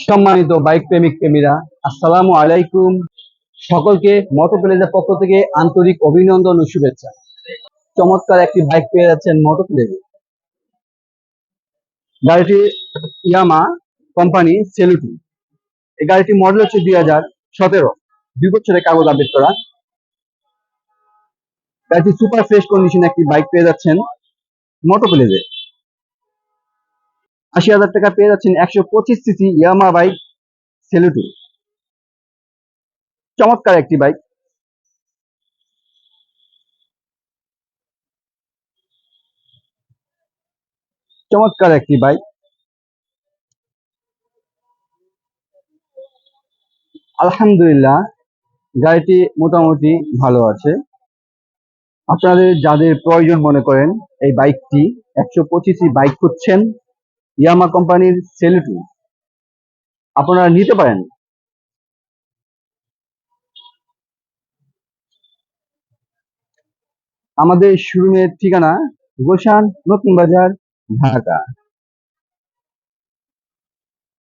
সম্মানিত বাইক প্রেমিক প্রেমীরা, আসসালামু আলাইকুম। সকলকে মোটো প্লেজের পক্ষ থেকে আন্তরিক অভিনন্দন ও শুভেচ্ছা। চমৎকার একটি বাইক পেয়ে যাচ্ছেন মোটো প্লেজে। গাড়িটি ইয়ামা কোম্পানি সেলুটি। এই গাড়িটি মডেল হচ্ছে 2017, 2 বছরের কাগজ আপডেট করা। গাড়িটি সুপার ফ্রেশ কন্ডিশন একটি বাইক পেয়ে যাচ্ছেন মোটো প্লেজে। 80,000 টাকা পেয়ে যাচ্ছেন 125 সিসি ইয়ামা বাইক সেলুটি। চমৎকার একটি বাইক। চমৎকার একটি বাইক। আলহামদুলিল্লাহ, গাড়িটি মোটামুটি ভালো আছে। আপনাদের যাদের প্রয়োজন মনে করেন এই বাইকটি 125 বাইক খুঁজছেন, ইয়ামা কোম্পানির সেলুটি আপনারা নিতে পারেন। আমাদের শোরুমের ঠিকানা গুলশান, নতুন বাজার, ঢাকা।